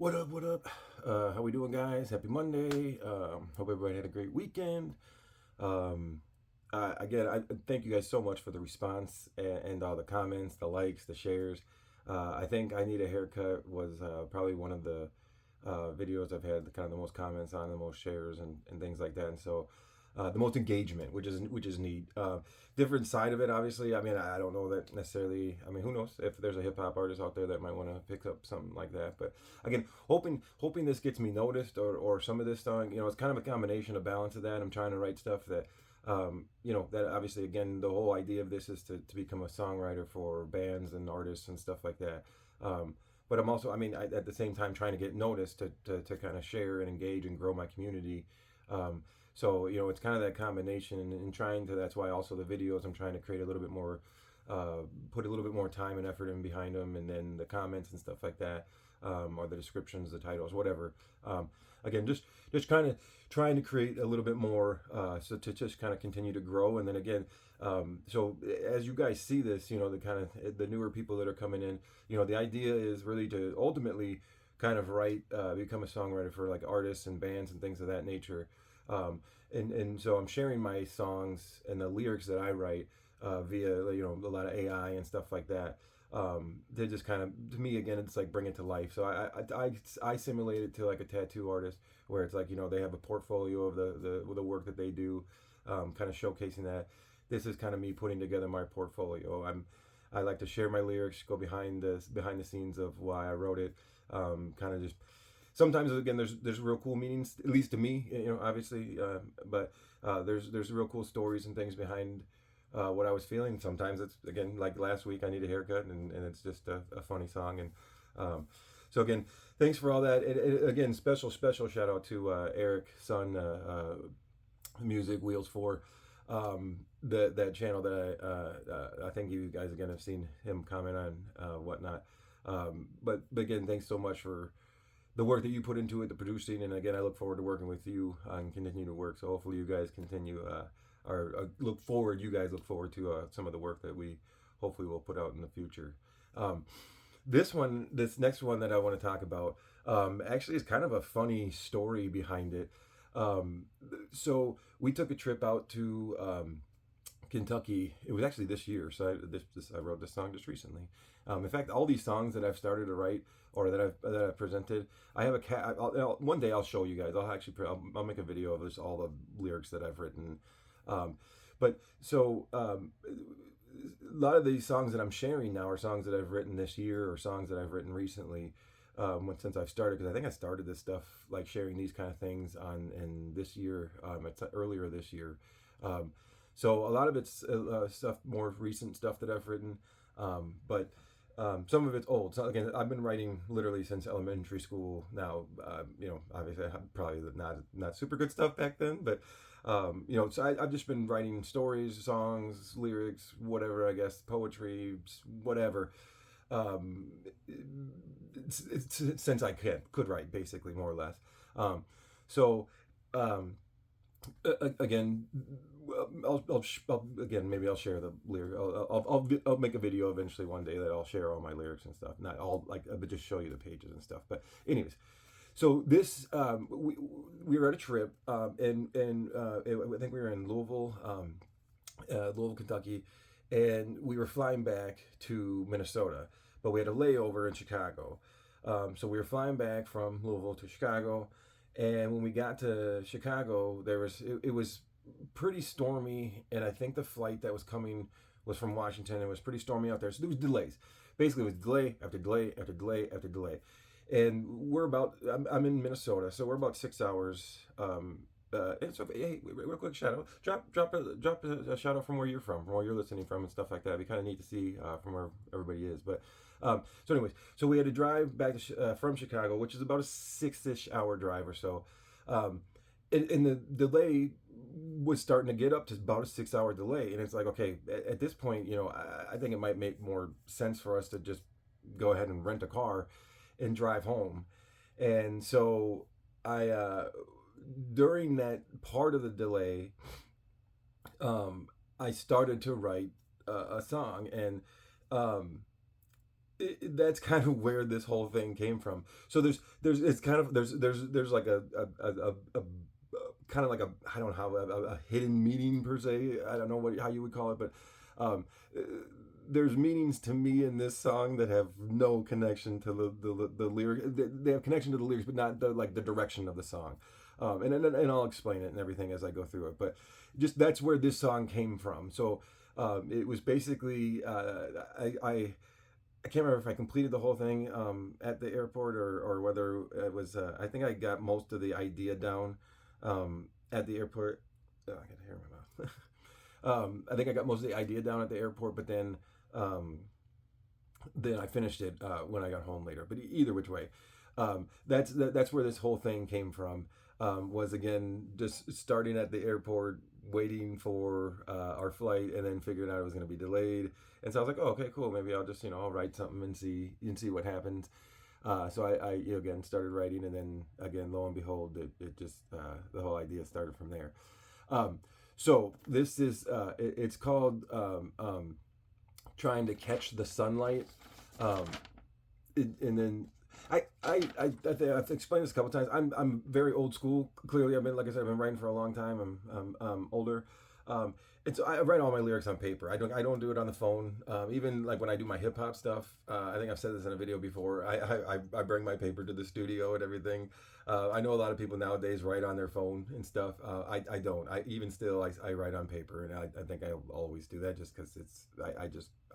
What up? What up? How we doing, guys? Happy Monday. Hope everybody had a great weekend. Um, again, I thank you guys so much for the response and all the comments, the likes, the shares. I think I need a haircut was probably one of the videos I've had kind of the most comments on, the most shares, and things like that. And so the most engagement, which is neat. Different side of it, obviously. I mean, I don't know that necessarily. I mean, who knows if there's a hip hop artist out there that might want to pick up something like that. But again, hoping this gets me noticed, or some of this song. It's kind of a combination, of balance of that. I'm trying to write stuff that. That obviously, again, the whole idea of this is to become a songwriter for bands and artists and stuff like that. But I'm also, I mean, at the same time, trying to get noticed to kind of share and engage and grow my community. So it's kind of that combination, and trying to. That's why also the videos I'm trying to create a little bit more, put a little bit more time and effort in behind them, and then the comments and stuff like that, or the descriptions, the titles, whatever. Again, just kind of trying to create a little bit more, so to just kind of continue to grow, and then again, so as you guys see this, the kind of the newer people that are coming in, the idea is really to ultimately kind of write, become a songwriter for like artists and bands and things of that nature. And so I'm sharing my songs and the lyrics that I write via a lot of AI and stuff like that. They just kind of, to me, again, it's like bring it to life. So I simulate it to like a tattoo artist, where it's like they have a portfolio of the work that they do, kind of showcasing that. This is kind of me putting together my portfolio. I like to share my lyrics, go behind the scenes of why I wrote it, kind of just. Sometimes again, there's real cool meanings, at least to me, obviously, but there's real cool stories and things behind what I was feeling. Sometimes it's, again, like last week, I need a haircut, and it's just a funny song. And so again, thanks for all that. Again, special shout out to Eric Son, Music Wheels for, that channel that I think you guys again have seen him comment on, whatnot. But again, thanks so much for the work that you put into it, the producing, and again, I look forward to working with you and continue to work. So hopefully, you guys continue, you guys look forward to some of the work that we hopefully will put out in the future. This next one that I want to talk about, actually is kind of a funny story behind it. So we took a trip out to Kentucky. It was actually this year, so I wrote this song just recently. In fact, all these songs that I've started to write, or that I've presented, I have a cat. One day I'll show you guys. I'll make a video of this, all the lyrics that I've written. But so a lot of these songs that I'm sharing now are songs that I've written this year, or songs that I've written recently, since I've started, because I think I started this stuff, like sharing these kind of things in this year, it's earlier this year. So a lot of it's stuff, more recent stuff that I've written, but some of it's old. So again, I've been writing literally since elementary school. Now, obviously, I have probably not super good stuff back then, but so I've just been writing stories, songs, lyrics, whatever. I guess poetry, whatever. Um, since I could write, basically, more or less. So. Again, again, maybe I'll share the lyric. I'll make a video eventually one day that I'll share all my lyrics and stuff. Not all, like, but just show you the pages and stuff. But anyways, so this, we were at a trip, I think we were in Louisville, Kentucky, and we were flying back to Minnesota, but we had a layover in Chicago. So we were flying back from Louisville to Chicago, and when we got to Chicago, it was pretty stormy, and I think the flight that was coming was from Washington. It was pretty stormy out there, so there was delays. Basically, it was delay after delay after delay after delay, and I'm in Minnesota, so we're about 6 hours. And so, hey, real quick shout out, drop a shout out from where you're from where you're listening from, and stuff like that. It'd be kind of neat to see from where everybody is. But so anyways, so we had to drive back from Chicago, which is about a 6-ish hour drive or so. And the delay was starting to get up to about a 6 hour delay, and it's like, okay, at this point, I think it might make more sense for us to just go ahead and rent a car and drive home. And so I during that part of the delay, I started to write a song, and um, that's kind of where this whole thing came from. So there's it's kind of there's like a kind of like a, I don't know how, a hidden meaning per se. I don't know how you would call it, but um, uh, there's meanings to me in this song that have no connection to the lyric. They have connection to the lyrics, but not the direction of the song. And I'll explain it and everything as I go through it. But just that's where this song came from. So it was basically I can't remember if I completed the whole thing at the airport, or whether it was. I think I got most of the idea down at the airport. Oh, I got hair in my mouth. I think I got most of the idea down at the airport, but um, then I finished it when I got home later. But either which way, that's where this whole thing came from. Was again just starting at the airport, waiting for our flight, and then figuring out it was going to be delayed. And so I was like, oh, okay, cool. Maybe I'll just I'll write something and see what happens. So I again started writing, and then again, lo and behold, it just the whole idea started from there. Um, so this is it's called trying to catch the sunlight. Um, and then I think I've explained this a couple times. I'm very old school. Clearly, like I said, I've been writing for a long time. I'm older. And so I write all my lyrics on paper. I don't do it on the phone. Even like when I do my hip hop stuff. I think I've said this in a video before. I bring my paper to the studio and everything. I know a lot of people nowadays write on their phone and stuff. I don't. I even still I write on paper, and I think I always do that just because I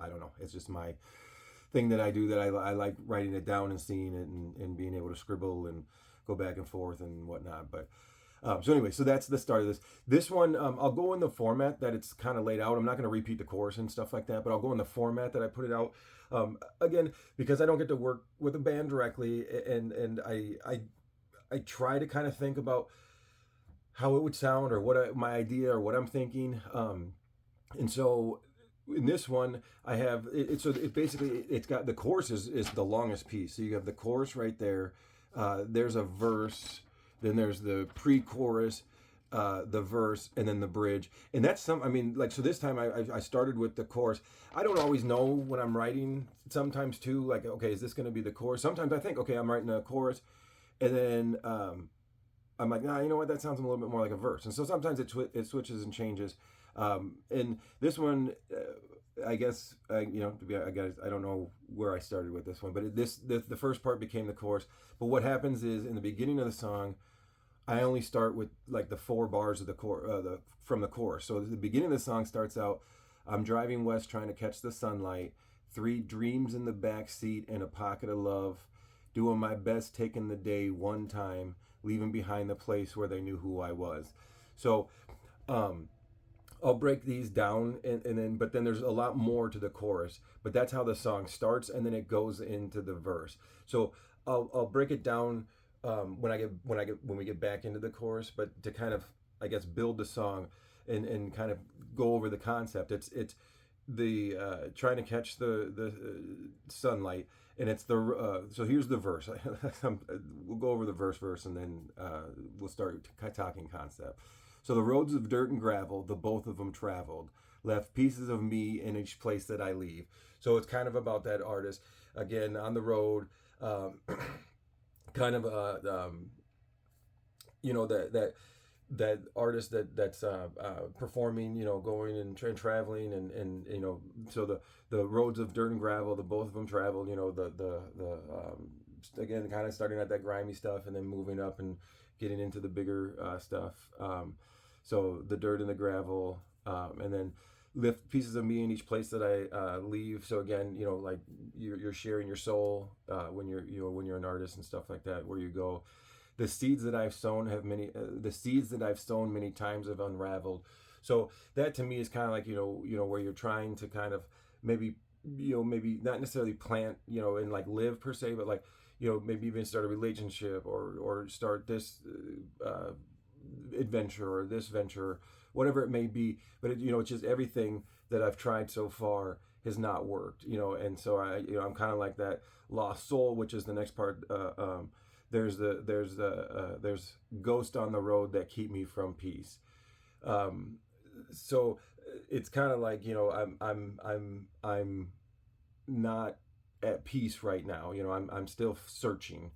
don't know. It's just my thing that I do, that I like writing it down and seeing it, and being able to scribble and go back and forth and whatnot. But so anyway, so that's the start of this. This one, I'll go in the format that it's kind of laid out. I'm not going to repeat the chorus and stuff like that, but I'll go in the format that I put it out. Again, because I don't get to work with a band directly, and I try to kind of think about how it would sound, or my idea, or what I'm thinking. And so in this one, I have so it basically, it's got the chorus is the longest piece. So you have the chorus right there. There's a verse, then there's the pre-chorus, the verse, and then the bridge. And that's I mean, like, so this time I started with the chorus. I don't always know when I'm writing. Sometimes too, like, okay, is this going to be the chorus? Sometimes I think, okay, I'm writing a chorus, and then I'm like, nah, you know what? That sounds a little bit more like a verse. And so sometimes it switches and changes. And this one, I guess, I don't know where I started with this one, but the first part became the chorus. But what happens is, in the beginning of the song, I only start with like the 4 bars of from the chorus. So the beginning of the song starts out, I'm driving west trying to catch the sunlight, 3 dreams in the back seat and a pocket of love, doing my best taking the day one time, leaving behind the place where they knew who I was. So I'll break these down, but then there's a lot more to the chorus. But that's how the song starts, and then it goes into the verse. So I'll break it down when we get back into the chorus. But to kind of, I guess, build the song and kind of go over the concept. It's the trying to catch the sunlight, and it's the so here's the verse. We'll go over the verse, and then we'll start talking concept. So the roads of dirt and gravel, the both of them traveled, left pieces of me in each place that I leave. So it's kind of about that artist again on the road, kind of that artist that's performing, going and traveling, and so the roads of dirt and gravel, the both of them traveled. Again, kind of starting at that grimy stuff, and then moving up and getting into the bigger stuff. So the dirt and the gravel, and then lift pieces of me in each place that I leave. So again, like you're sharing your soul when you're an artist and stuff like that, where you go. The seeds that I've sown many times have unraveled. So that to me is kind of like where you're trying to kind of maybe not necessarily plant and like live per se, but like maybe even start a relationship, or start this adventure, or this venture, whatever it may be. But it's just everything that I've tried so far has not worked. And so I'm kind of like that lost soul, which is the next part. There's ghosts on the road that keep me from peace. So it's kind of like I'm not at peace right now. I'm still searching.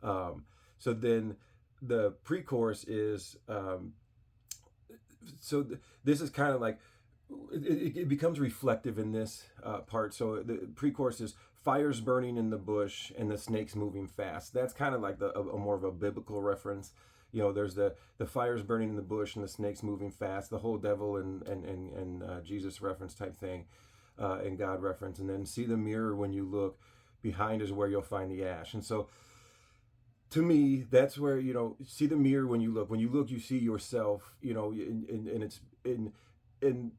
Um, so then the pre-chorus is this is kind of like it becomes reflective in this part. So the pre-chorus is fires burning in the bush and the snakes moving fast. That's kind of like a more of a biblical reference. There's the fires burning in the bush and the snakes moving fast, the whole devil and Jesus reference type thing, and God reference. And then see the mirror when you look, behind is where you'll find the ash. And so to me, that's where, see the mirror when you look. When you look, you see yourself, and it's in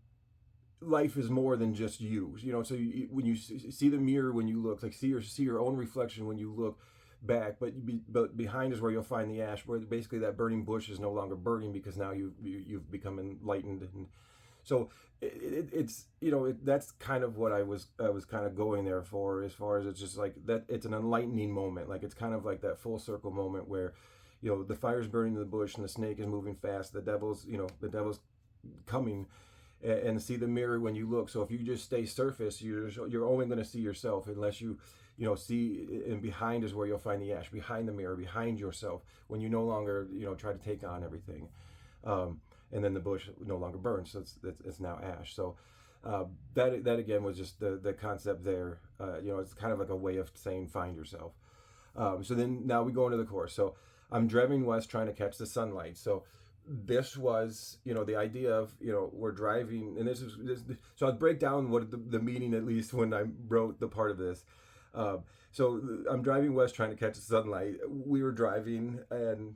life is more than just you. So when you see the mirror when you look, like see your own reflection when you look back, but behind is where you'll find the ash, where basically that burning bush is no longer burning because now you've become enlightened. And so it's that's kind of what I was kind of going there for, as far as it's just like that. It's an enlightening moment. Like it's kind of like that full circle moment where the fire's burning in the bush and the snake is moving fast. The devil's coming, and see the mirror when you look. So if you just stay surface, you're only going to see yourself, unless you see, and behind is where you'll find the ash, behind the mirror, behind yourself, when you no longer try to take on everything. And then the bush no longer burns, so it's now ash. So that again was just the concept there. It's kind of like a way of saying find yourself. So then now we go into the chorus. So I'm driving west trying to catch the sunlight. So this was, the idea of, we're driving, and so I'll break down what the meaning, at least when I wrote the part of this. So I'm driving west trying to catch the sunlight. We were driving, and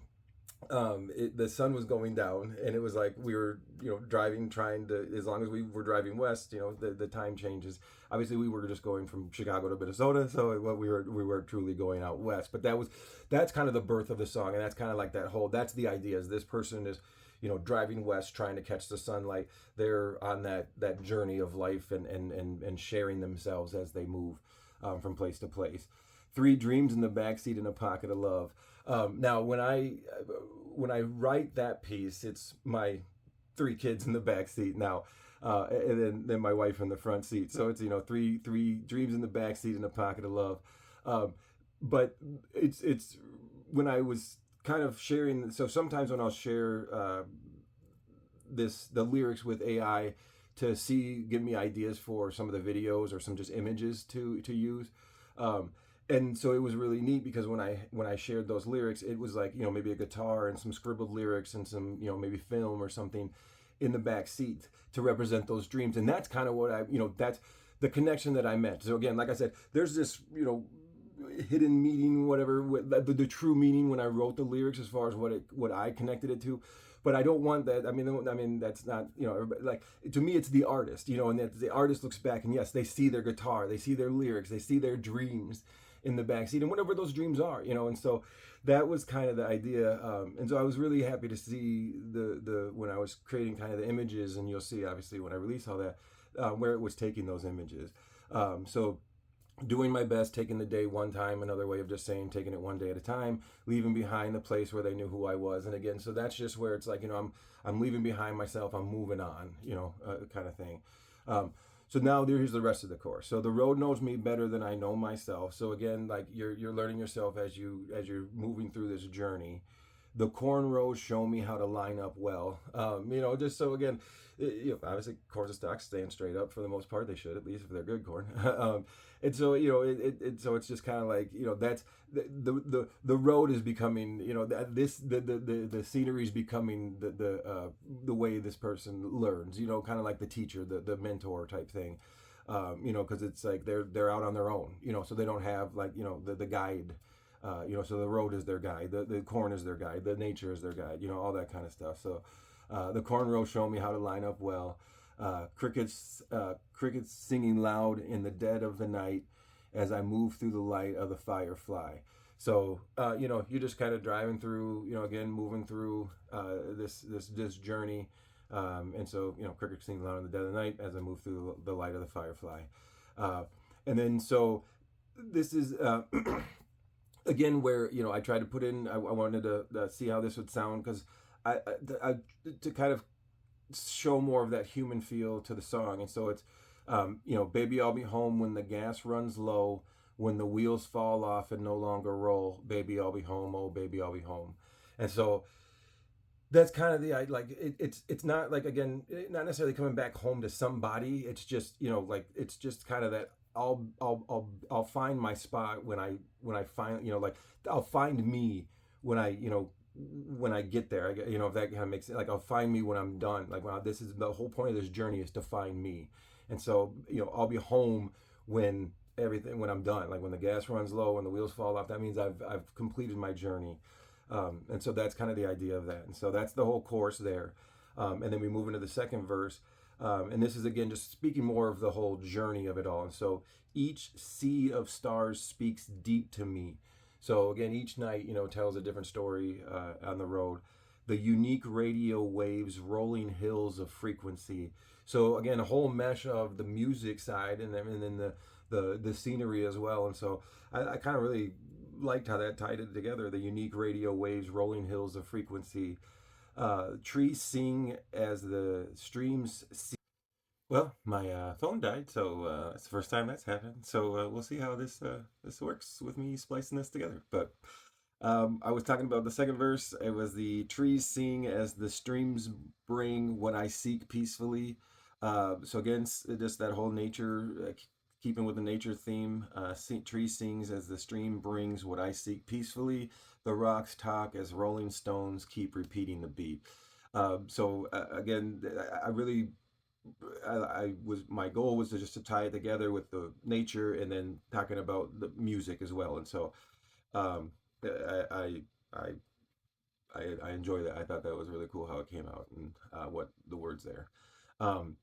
the sun was going down, and it was like we were driving, trying to, as long as we were driving west, the time changes. Obviously we were just going from Chicago to Minnesota, so we were truly going out west. But that's kind of the birth of the song, and that's kind of like that's the idea, is this person is driving west trying to catch the sunlight. They're on that journey of life, and sharing themselves as they move from place to place. 3 dreams in the backseat and a pocket of love. Now, when I write that piece, it's my 3 kids in the back seat now, and then my wife in the front seat. So it's three dreams in the back seat and a pocket of love. But it's when I was kind of sharing. So sometimes when I'll share the lyrics with AI to give me ideas for some of the videos or some just images to use. And so it was really neat, because when I shared those lyrics, it was like, maybe a guitar and some scribbled lyrics and some, maybe film or something in the back seat to represent those dreams. And that's kind of what that's the connection that I meant. So again, like I said, there's this, hidden meaning, whatever, the true meaning when I wrote the lyrics, as far as what I connected it to. But I don't want that. I mean, that's not, like, to me, it's the artist, and that the artist looks back, and yes, they see their guitar, they see their lyrics, they see their dreams in the backseat, and whatever those dreams are, and so that was kind of the idea. And so I was really happy to see the when I was creating kind of the images, and you'll see obviously when I release all that, where it was taking those images. So doing my best, taking the day one time, another way of just saying taking it one day at a time, leaving behind the place where they knew who I was. And again, so that's just where it's like, I'm leaving behind myself, I'm moving on, kind of thing. So now here's the rest of the chorus. So the road knows me better than I know myself. So again, like you're learning yourself as you're moving through this journey. The cornrows show me how to line up well. Just so again, obviously corns and stalks stand straight up for the most part. They should, at least if they're good corn. And so so it's just kind of like that's the road is becoming the scenery is becoming the way this person learns. Kind of like the teacher, the mentor type thing. Because it's like they're out on their own. So they don't have like the guide. So the road is their guide, the corn is their guide, the nature is their guide, all that kind of stuff. So the cornrows show me how to line up well. Crickets singing loud in the dead of the night as I move through the light of the firefly. So you're just kind of driving through, again moving through this journey, and so crickets singing loud in the dead of the night as I move through the light of the firefly, and then so this is. Again, where I tried to put in, I wanted to see how this would sound, because I to kind of show more of that human feel to the song. And so it's baby, I'll be home when the gas runs low, when the wheels fall off and no longer roll, baby, I'll be home. Oh, baby, I'll be home. And so that's kind of the like it's not like, again, not necessarily coming back home to somebody. It's just, like, it's just kind of that I'll find my spot when I find, like, I'll find me when I get there. If that kind of makes it, like, I'll find me when I'm done. Like, this is the whole point of this journey, is to find me. And so, I'll be home when when I'm done. Like, when the gas runs low, when the wheels fall off, that means I've completed my journey. And so that's kind of the idea of that. And so that's the whole chorus there. And then we move into the second verse. And this is, again, just speaking more of the whole journey of it all. And so each sea of stars speaks deep to me. So again, each night, tells a different story on the road. The unique radio waves, rolling hills of frequency. So again, a whole mesh of the music side, and then the scenery as well. And so I kind of really liked how that tied it together. The unique radio waves, rolling hills of frequency. Trees sing as the streams sing. Well, my phone died, so it's the first time that's happened. So we'll see how this works with me splicing this together. But I was talking about the second verse. It was the trees sing as the streams bring what I seek peacefully. So again, just that whole nature, keeping with the nature theme. Tree sings as the stream brings what I seek peacefully. The rocks talk as rolling stones keep repeating the beat. So again, I really I was my goal was to just to tie it together with the nature, and then talking about the music as well. And so um, I, I I enjoy that. I thought that was really cool how it came out, and what the words there. Um,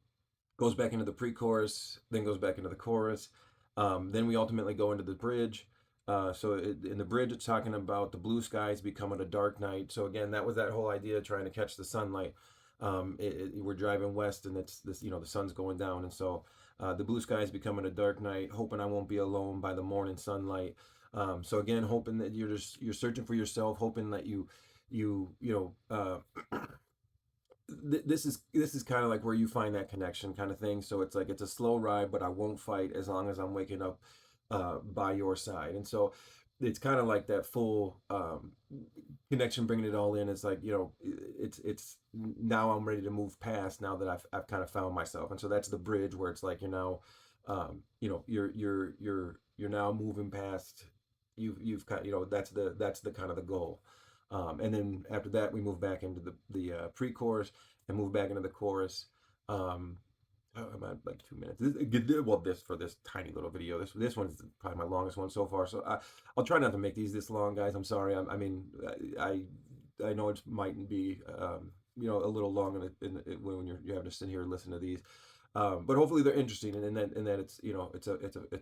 Goes back into the pre-chorus, then goes back into the chorus. Then we ultimately go into the bridge. In the bridge, it's talking about the blue skies becoming a dark night. So again, that was that whole idea of trying to catch the sunlight. We're driving west, and it's this, the sun's going down, and so the blue skies becoming a dark night. Hoping I won't be alone by the morning sunlight. So again, hoping that you're searching for yourself, hoping that this is kind of like where you find that connection kind of thing. So it's like it's a slow ride, but I won't fight as long as I'm waking up by your side. And so it's kind of like that full connection, bringing it all in. It's like, it's now I'm ready to move past, now that I've kind of found myself. And so that's the bridge, where it's like, you're now moving past. You've kind, that's the kind of the goal. And then after that, we move back into the pre-chorus, and move back into the chorus. I'm at like 2 minutes. This for this tiny little video. This one's probably my longest one so far. So I'll try not to make these this long, guys. I'm sorry. I mean, I know it might be a little long when you have to sit here and listen to these. But hopefully they're interesting, and then it's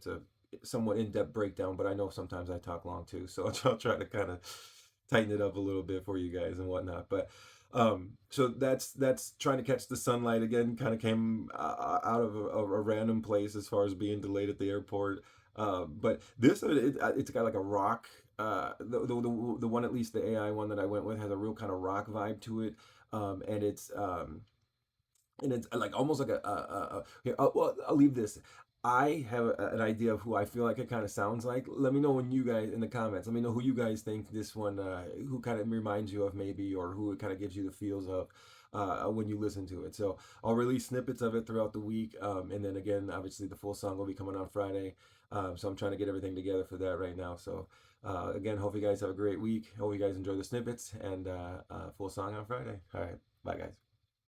a somewhat in-depth breakdown. But I know sometimes I talk long too, so I'll try to kind of tighten it up a little bit for you guys and whatnot. But so that's trying to catch the sunlight again. Kind of came out of a random place as far as being delayed at the airport. But it's got like a rock. The one, at least the AI one that I went with, has a real kind of rock vibe to it. And it's like almost like here, well, I'll leave this. I have an idea of who I feel like it kind of sounds like. Let me know when you guys in the comments. Let me know who you guys think this one, who kind of reminds you of, maybe, or who it kind of gives you the feels of when you listen to it. So I'll release snippets of it throughout the week, and then again, obviously, the full song will be coming on Friday. So I'm trying to get everything together for that right now. So again, hope you guys have a great week. Hope you guys enjoy the snippets, and full song on Friday. All right, bye, guys.